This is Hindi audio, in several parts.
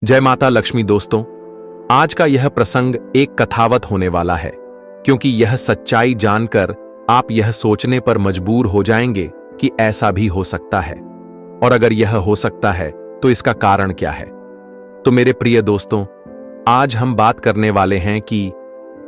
जय माता लक्ष्मी। दोस्तों, आज का यह प्रसंग एक कथावत होने वाला है, क्योंकि यह सच्चाई जानकर आप यह सोचने पर मजबूर हो जाएंगे कि ऐसा भी हो सकता है, और अगर यह हो सकता है तो इसका कारण क्या है। तो मेरे प्रिय दोस्तों, आज हम बात करने वाले हैं कि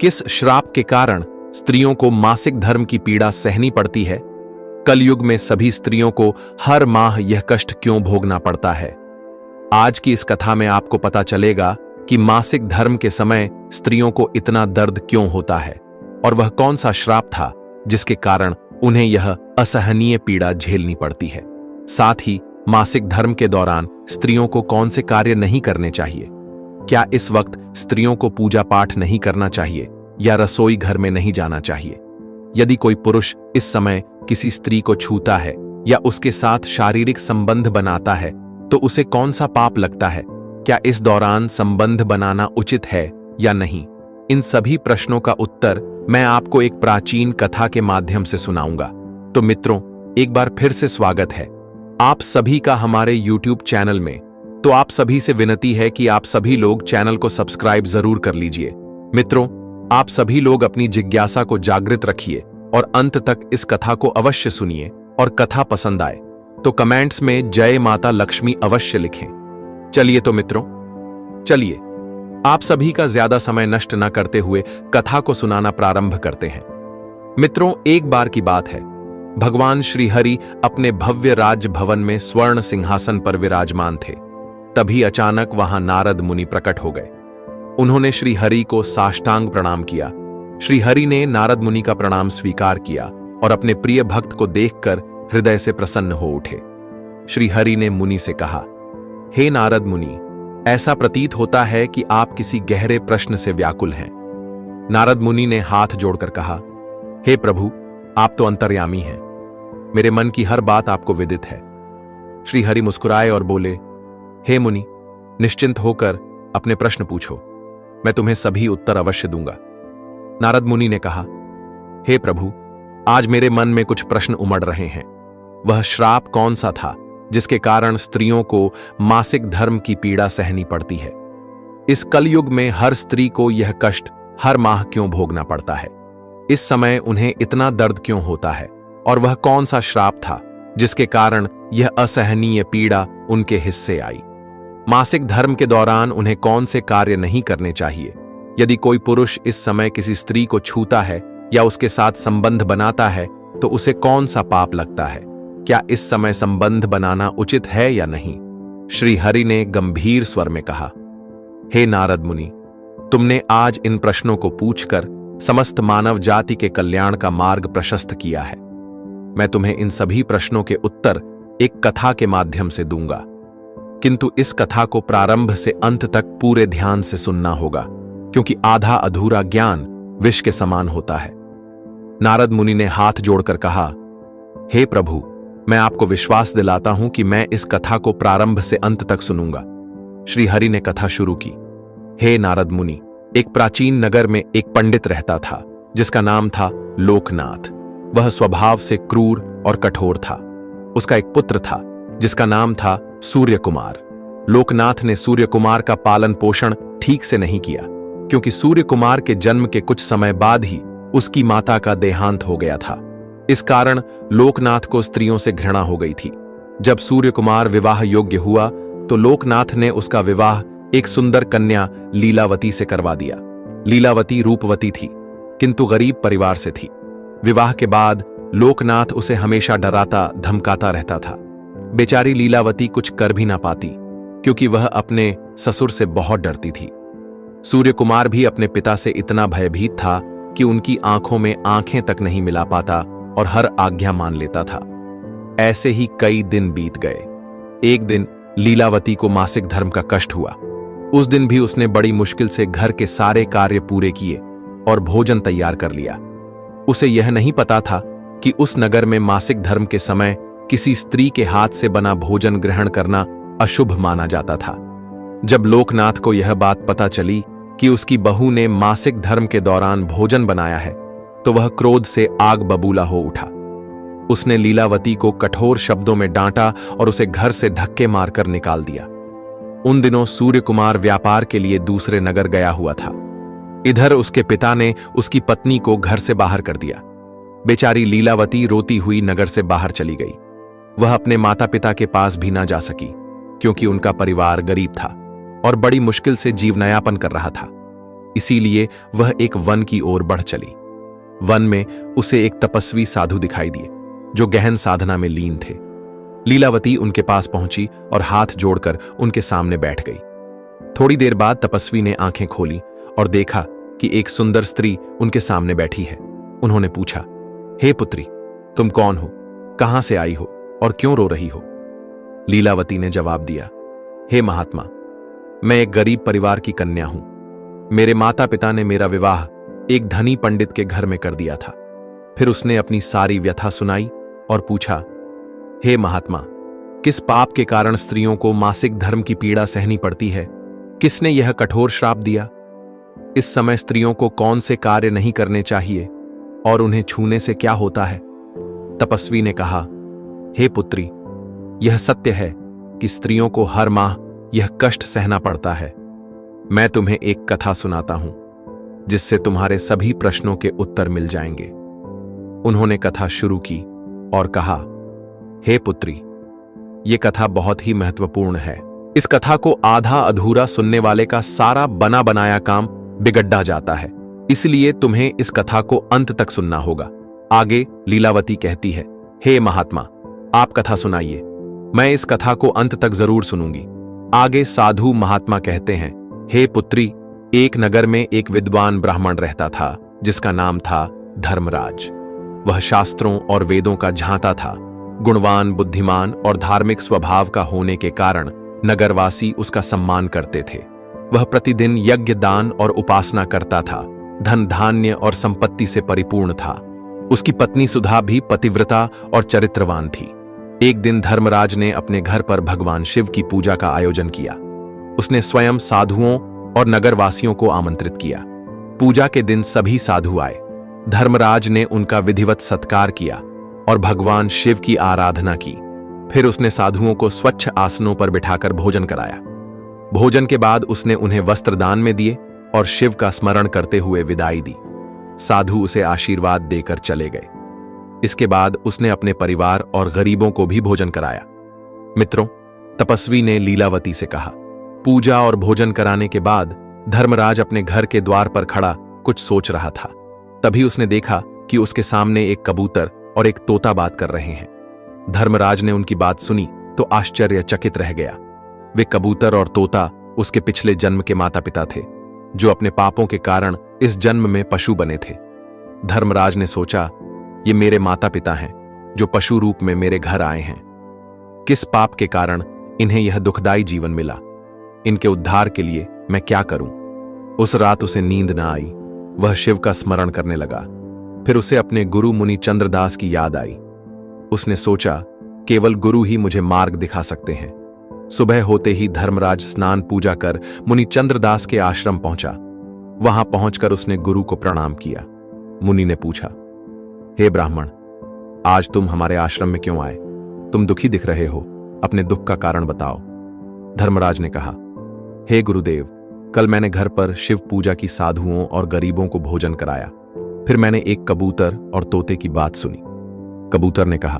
किस श्राप के कारण स्त्रियों को मासिक धर्म की पीड़ा सहनी पड़ती है। कलयुग में सभी स्त्रियों को हर माह यह कष्ट क्यों भोगना पड़ता है। आज की इस कथा में आपको पता चलेगा कि मासिक धर्म के समय स्त्रियों को इतना दर्द क्यों होता है, और वह कौन सा श्राप था जिसके कारण उन्हें यह असहनीय पीड़ा झेलनी पड़ती है। साथ ही मासिक धर्म के दौरान स्त्रियों को कौन से कार्य नहीं करने चाहिए। क्या इस वक्त स्त्रियों को पूजा पाठ नहीं करना चाहिए या रसोई घर में नहीं जाना चाहिए। यदि कोई पुरुष इस समय किसी स्त्री को छूता है या उसके साथ शारीरिक संबंध बनाता है तो उसे कौन सा पाप लगता है। क्या इस दौरान संबंध बनाना उचित है या नहीं। इन सभी प्रश्नों का उत्तर मैं आपको एक प्राचीन कथा के माध्यम से सुनाऊंगा। तो मित्रों, एक बार फिर से स्वागत है आप सभी का हमारे YouTube चैनल में। तो आप सभी से विनती है कि आप सभी लोग चैनल को सब्सक्राइब जरूर कर लीजिए। मित्रों, आप सभी लोग अपनी जिज्ञासा को जागृत रखिए और अंत तक इस कथा को अवश्य सुनिए, और कथा पसंद आए तो कमेंट्स में जय माता लक्ष्मी अवश्य लिखें। चलिए तो मित्रों, चलिए आप सभी का ज्यादा समय नष्ट न करते हुए कथा को सुनाना प्रारंभ करते हैं। मित्रों, एक बार की बात है, भगवान श्री हरि अपने भव्य राज भवन में स्वर्ण सिंहासन पर विराजमान थे। तभी अचानक वहां नारद मुनि प्रकट हो गए। उन्होंने श्री हरि को साष्टांग प्रणाम किया। श्री हरि ने नारद मुनि का प्रणाम स्वीकार किया और अपने प्रिय भक्त को देखकर हृदय से प्रसन्न हो उठे। श्री हरि ने मुनि से कहा, हे नारद मुनि, ऐसा प्रतीत होता है कि आप किसी गहरे प्रश्न से व्याकुल हैं। नारद मुनि ने हाथ जोड़कर कहा, हे प्रभु, आप तो अंतर्यामी हैं, मेरे मन की हर बात आपको विदित है। श्री हरि मुस्कुराए और बोले, हे मुनि, निश्चिंत होकर अपने प्रश्न पूछो, मैं तुम्हें सभी उत्तर अवश्य दूंगा। नारद मुनि ने कहा, हे प्रभु, आज मेरे मन में कुछ प्रश्न उमड़ रहे हैं। वह श्राप कौन सा था जिसके कारण स्त्रियों को मासिक धर्म की पीड़ा सहनी पड़ती है। इस कलयुग में हर स्त्री को यह कष्ट हर माह क्यों भोगना पड़ता है। इस समय उन्हें इतना दर्द क्यों होता है, और वह कौन सा श्राप था जिसके कारण यह असहनीय पीड़ा उनके हिस्से आई। मासिक धर्म के दौरान उन्हें कौन से कार्य नहीं करने चाहिए। यदि कोई पुरुष इस समय किसी स्त्री को छूता है या उसके साथ संबंध बनाता है तो उसे कौन सा पाप लगता है। क्या इस समय संबंध बनाना उचित है या नहीं। श्री हरि ने गंभीर स्वर में कहा, हे नारद मुनि, तुमने आज इन प्रश्नों को पूछकर समस्त मानव जाति के कल्याण का मार्ग प्रशस्त किया है। मैं तुम्हें इन सभी प्रश्नों के उत्तर एक कथा के माध्यम से दूंगा, किंतु इस कथा को प्रारंभ से अंत तक पूरे ध्यान से सुनना होगा, क्योंकि आधा अधूरा ज्ञान विष के समान होता है। नारद मुनि ने हाथ जोड़कर कहा, हे प्रभु, मैं आपको विश्वास दिलाता हूं कि मैं इस कथा को प्रारंभ से अंत तक सुनूंगा। श्री हरि ने कथा शुरू की। हे नारद मुनि, एक प्राचीन नगर में एक पंडित रहता था जिसका नाम था लोकनाथ। वह स्वभाव से क्रूर और कठोर था। उसका एक पुत्र था जिसका नाम था सूर्य कुमार। लोकनाथ ने सूर्य कुमार का पालन पोषण ठीक से नहीं किया, क्योंकि सूर्य कुमार के जन्म के कुछ समय बाद ही उसकी माता का देहांत हो गया था। इस कारण लोकनाथ को स्त्रियों से घृणा हो गई थी। जब सूर्य कुमार विवाह योग्य हुआ तो लोकनाथ ने उसका विवाह एक सुंदर कन्या लीलावती से करवा दिया। लीलावती रूपवती थी, किंतु गरीब परिवार से थी। विवाह के बाद लोकनाथ उसे हमेशा डराता धमकाता रहता था। बेचारी लीलावती कुछ कर भी ना पाती, क्योंकि वह अपने ससुर से बहुत डरती थी। सूर्य कुमार भी अपने पिता से इतना भयभीत था कि उनकी आंखों में आंखें तक नहीं मिला पाता और हर आज्ञा मान लेता था। ऐसे ही कई दिन बीत गए। एक दिन लीलावती को मासिक धर्म का कष्ट हुआ। उस दिन भी उसने बड़ी मुश्किल से घर के सारे कार्य पूरे किए और भोजन तैयार कर लिया। उसे यह नहीं पता था कि उस नगर में मासिक धर्म के समय किसी स्त्री के हाथ से बना भोजन ग्रहण करना अशुभ माना जाता था। जब लोकनाथ को यह बात पता चली कि उसकी बहू ने मासिक धर्म के दौरान भोजन बनाया है तो वह क्रोध से आग बबूला हो उठा। उसने लीलावती को कठोर शब्दों में डांटा और उसे घर से धक्के मारकर निकाल दिया। उन दिनों सूर्य कुमार व्यापार के लिए दूसरे नगर गया हुआ था। इधर उसके पिता ने उसकी पत्नी को घर से बाहर कर दिया। बेचारी लीलावती रोती हुई नगर से बाहर चली गई। वह अपने माता पिता के पास भी ना जा सकी, क्योंकि उनका परिवार गरीब था और बड़ी मुश्किल से जीवनयापन कर रहा था। इसीलिए वह एक वन की ओर बढ़ चली। वन में उसे एक तपस्वी साधु दिखाई दिए, जो गहन साधना में लीन थे। लीलावती उनके पास पहुंची और हाथ जोड़कर उनके सामने बैठ गई। थोड़ी देर बाद तपस्वी ने आंखें खोली और देखा कि एक सुंदर स्त्री उनके सामने बैठी है। उन्होंने पूछा, हे पुत्री, तुम कौन हो, कहां से आई हो और क्यों रो रही हो? लीलावती ने जवाब दिया, हे महात्मा, मैं एक गरीब परिवार की कन्या हूं। मेरे माता पिता ने मेरा विवाह एक धनी पंडित के घर में कर दिया था। फिर उसने अपनी सारी व्यथा सुनाई और पूछा, हे महात्मा, किस पाप के कारण स्त्रियों को मासिक धर्म की पीड़ा सहनी पड़ती है? किसने यह कठोर श्राप दिया? इस समय स्त्रियों को कौन से कार्य नहीं करने चाहिए और उन्हें छूने से क्या होता है? तपस्वी ने कहा, हे पुत्री, यह सत्य है कि स्त्रियों को हर माह यह कष्ट सहना पड़ता है। मैं तुम्हें एक कथा सुनाता हूं, जिससे तुम्हारे सभी प्रश्नों के उत्तर मिल जाएंगे। उन्होंने कथा शुरू की और कहा, हे पुत्री, यह कथा बहुत ही महत्वपूर्ण है। इस कथा को आधा अधूरा सुनने वाले का सारा बना बनाया काम बिगड़ जाता है, इसलिए तुम्हें इस कथा को अंत तक सुनना होगा। आगे लीलावती कहती है, हे महात्मा, आप कथा सुनाइए, मैं इस कथा को अंत तक जरूर सुनूंगी। आगे साधु महात्मा कहते हैं, हे पुत्री, एक नगर में एक विद्वान ब्राह्मण रहता था, जिसका नाम था धर्मराज। वह शास्त्रों और वेदों का झांता था। गुणवान, बुद्धिमान और धार्मिक स्वभाव का होने के कारण नगरवासी उसका सम्मान करते थे। वह प्रतिदिन यज्ञ, दान और उपासना करता था। धन, धान्य और संपत्ति से परिपूर्ण था। उसकी पत्नी सुधा भी पतिव्रता और चरित्रवान थी। एक दिन धर्मराज ने अपने घर पर भगवान शिव की पूजा का आयोजन किया। उसने स्वयं साधुओं और नगरवासियों को आमंत्रित किया। पूजा के दिन सभी साधु आए। धर्मराज ने उनका विधिवत सत्कार किया और भगवान शिव की आराधना की। फिर उसने साधुओं को स्वच्छ आसनों पर बिठाकर भोजन कराया। भोजन के बाद उसने उन्हें वस्त्र दान में दिए और शिव का स्मरण करते हुए विदाई दी। साधु उसे आशीर्वाद देकर चले गए। इसके बाद उसने अपने परिवार और गरीबों को भी भोजन कराया। मित्रों, तपस्वी ने लीलावती से कहा, पूजा और भोजन कराने के बाद धर्मराज अपने घर के द्वार पर खड़ा कुछ सोच रहा था। तभी उसने देखा कि उसके सामने एक कबूतर और एक तोता बात कर रहे हैं। धर्मराज ने उनकी बात सुनी तो आश्चर्यचकित रह गया। वे कबूतर और तोता उसके पिछले जन्म के माता पिता थे, जो अपने पापों के कारण इस जन्म में पशु बने थे। धर्मराज ने सोचा, ये मेरे माता पिता हैं, जो पशु रूप में मेरे घर आए हैं। किस पाप के कारण इन्हें यह दुखदाई जीवन मिला? इनके उद्धार के लिए मैं क्या करूं? उस रात उसे नींद न आई। वह शिव का स्मरण करने लगा। फिर उसे अपने गुरु मुनि चंद्रदास की याद आई। उसने सोचा, केवल गुरु ही मुझे मार्ग दिखा सकते हैं। सुबह होते ही धर्मराज स्नान पूजा कर मुनि चंद्रदास के आश्रम पहुंचा। वहां पहुंचकर उसने गुरु को प्रणाम किया। मुनि ने पूछा, हे ब्राह्मण, आज तुम हमारे आश्रम में क्यों आए? तुम दुखी दिख रहे हो, अपने दुख का कारण बताओ। धर्मराज ने कहा, हे गुरुदेव, कल मैंने घर पर शिव पूजा की साधुओं और गरीबों को भोजन कराया। फिर मैंने एक कबूतर और तोते की बात सुनी। कबूतर ने कहा,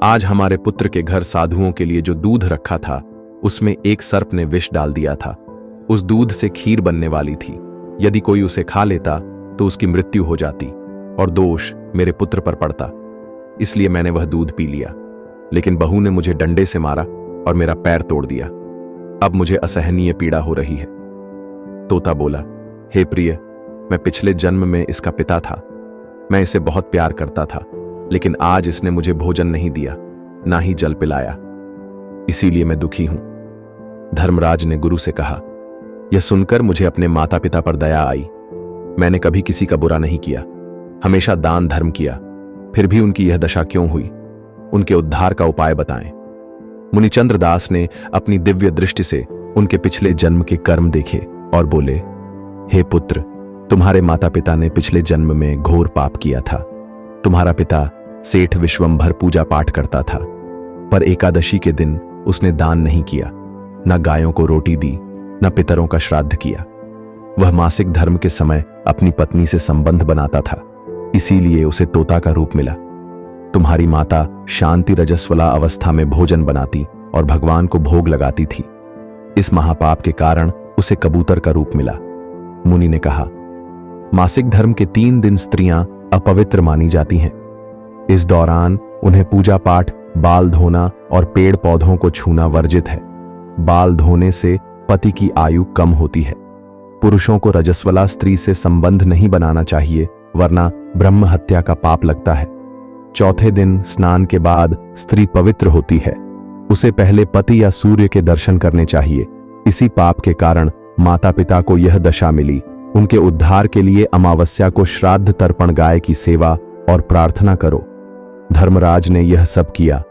आज हमारे पुत्र के घर साधुओं के लिए जो दूध रखा था, उसमें एक सर्प ने विष डाल दिया था। उस दूध से खीर बनने वाली थी। यदि कोई उसे खा लेता तो उसकी मृत्यु हो जाती और दोष मेरे पुत्र पर पड़ता। इसलिए मैंने वह दूध पी लिया, लेकिन बहू ने मुझे डंडे से मारा और मेरा पैर तोड़ दिया। अब मुझे असहनीय पीड़ा हो रही है। तोता बोला, हे प्रिय, मैं पिछले जन्म में इसका पिता था। मैं इसे बहुत प्यार करता था, लेकिन आज इसने मुझे भोजन नहीं दिया, ना ही जल पिलाया। इसीलिए मैं दुखी हूं। धर्मराज ने गुरु से कहा, यह सुनकर मुझे अपने माता पिता पर दया आई। मैंने कभी किसी का बुरा नहीं किया, हमेशा दान धर्म किया, फिर भी उनकी यह दशा क्यों हुई? उनके उद्धार का उपाय बताएं। मुनि चंद्रदास ने अपनी दिव्य दृष्टि से उनके पिछले जन्म के कर्म देखे और बोले, हे पुत्र, तुम्हारे माता पिता ने पिछले जन्म में घोर पाप किया था। तुम्हारा पिता सेठ विश्वंभर पूजा पाठ करता था, पर एकादशी के दिन उसने दान नहीं किया, न गायों को रोटी दी, न पितरों का श्राद्ध किया। वह मासिक धर्म के समय अपनी पत्नी से संबंध बनाता था, इसीलिए उसे तोता का रूप मिला। तुम्हारी माता शांति रजस्वला अवस्था में भोजन बनाती और भगवान को भोग लगाती थी। इस महापाप के कारण उसे कबूतर का रूप मिला। मुनि ने कहा, मासिक धर्म के 3 दिन स्त्रियां अपवित्र मानी जाती हैं। इस दौरान उन्हें पूजा पाठ, बाल धोना और पेड़ पौधों को छूना वर्जित है। बाल धोने से पति की आयु कम होती है। पुरुषों को रजस्वला स्त्री से संबंध नहीं बनाना चाहिए, वरना ब्रह्म हत्या का पाप लगता है। चौथे दिन स्नान के बाद स्त्री पवित्र होती है। उसे पहले पति या सूर्य के दर्शन करने चाहिए। इसी पाप के कारण माता पिता को यह दशा मिली। उनके उद्धार के लिए अमावस्या को श्राद्ध तर्पण गाय की सेवा और प्रार्थना करो। धर्मराज ने यह सब किया।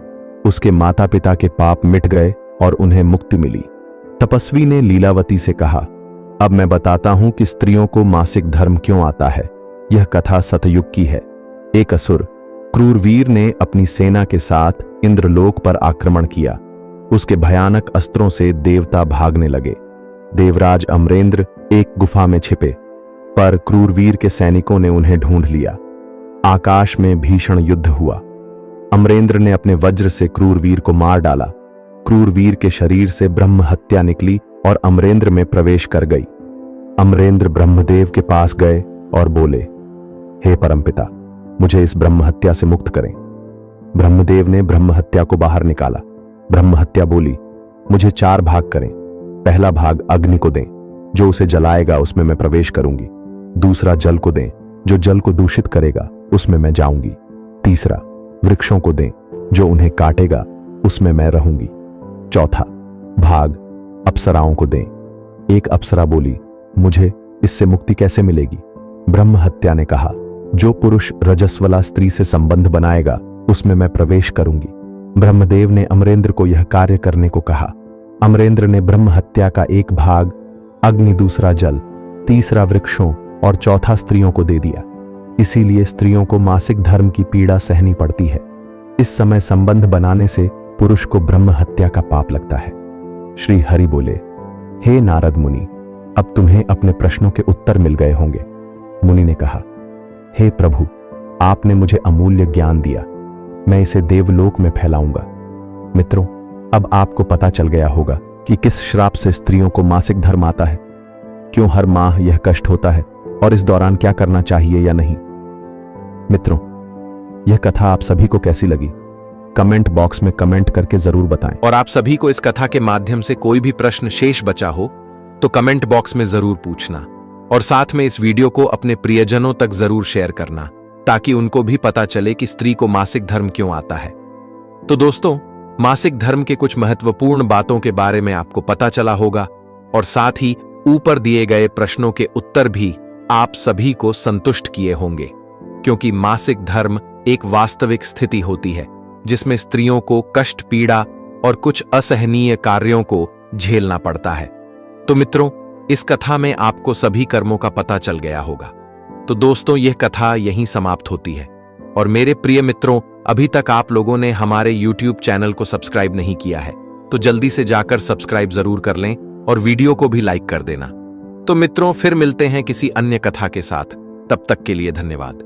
उसके माता पिता के पाप मिट गए और उन्हें मुक्ति मिली। तपस्वी ने लीलावती से कहा, अब मैं बताता हूं कि स्त्रियों को मासिक धर्म क्यों आता है। यह कथा सतयुग की है। एक असुर क्रूरवीर ने अपनी सेना के साथ इंद्रलोक पर आक्रमण किया। उसके भयानक अस्त्रों से देवता भागने लगे। देवराज अमरेंद्र एक गुफा में छिपे, पर क्रूरवीर के सैनिकों ने उन्हें ढूंढ लिया। आकाश में भीषण युद्ध हुआ। अमरेंद्र ने अपने वज्र से क्रूरवीर को मार डाला। क्रूरवीर के शरीर से ब्रह्म हत्या निकली और अमरेंद्र में प्रवेश कर गई। अमरेंद्र ब्रह्मदेव के पास गए और बोले, हे परमपिता, मुझे इस ब्रह्म हत्या से मुक्त करें। ब्रह्मदेव ने ब्रह्म हत्या को बाहर निकाला। ब्रह्म हत्या बोली, मुझे 4 भाग करें। पहला भाग अग्नि को दें, जो उसे जलाएगा उसमें मैं प्रवेश करूंगी। दूसरा जल को दें, जो जल को दूषित करेगा उसमें मैं जाऊंगी। तीसरा वृक्षों को दें, जो उन्हें काटेगा उसमें मैं रहूंगी। चौथा भाग अप्सराओं को दें। एक अप्सरा बोली, मुझे इससे मुक्ति कैसे मिलेगी? ब्रह्म हत्या ने कहा, जो पुरुष रजस्वला स्त्री से संबंध बनाएगा उसमें मैं प्रवेश करूंगी। ब्रह्मदेव ने अमरेंद्र को यह कार्य करने को कहा। अमरेंद्र ने ब्रह्म हत्या का एक भाग अग्नि, दूसरा जल, तीसरा वृक्षों और चौथा स्त्रियों को दे दिया। इसीलिए स्त्रियों को मासिक धर्म की पीड़ा सहनी पड़ती है। इस समय संबंध बनाने से पुरुष को ब्रह्म हत्या का पाप लगता है। श्री हरि बोले, हे नारद मुनि, अब तुम्हें अपने प्रश्नों के उत्तर मिल गए होंगे। मुनि ने कहा, हे प्रभु, आपने मुझे अमूल्य ज्ञान दिया। मैं इसे देवलोक में फैलाऊंगा। मित्रों, अब आपको पता चल गया होगा कि किस श्राप से स्त्रियों को मासिक धर्म आता है, क्यों हर माह यह कष्ट होता है और इस दौरान क्या करना चाहिए या नहीं। मित्रों, यह कथा आप सभी को कैसी लगी? कमेंट बॉक्स में कमेंट करके जरूर बताएं। और आप सभी को इस कथा के माध्यम से कोई भी प्रश्न शेष बचा हो तो कमेंट बॉक्स में जरूर पूछना, और साथ में इस वीडियो को अपने प्रियजनों तक जरूर शेयर करना, ताकि उनको भी पता चले कि स्त्री को मासिक धर्म क्यों आता है। तो दोस्तों, मासिक धर्म के कुछ महत्वपूर्ण बातों के बारे में आपको पता चला होगा, और साथ ही ऊपर दिए गए प्रश्नों के उत्तर भी आप सभी को संतुष्ट किए होंगे, क्योंकि मासिक धर्म एक वास्तविक स्थिति होती है जिसमें स्त्रियों को कष्ट, पीड़ा और कुछ असहनीय कार्यों को झेलना पड़ता है। तो मित्रों, इस कथा में आपको सभी कर्मों का पता चल गया होगा। तो दोस्तों, यह कथा यहीं समाप्त होती है। और मेरे प्रिय मित्रों, अभी तक आप लोगों ने हमारे YouTube चैनल को सब्सक्राइब नहीं किया है तो जल्दी से जाकर सब्सक्राइब जरूर कर लें और वीडियो को भी लाइक कर देना। तो मित्रों, फिर मिलते हैं किसी अन्य कथा के साथ। तब तक के लिए धन्यवाद।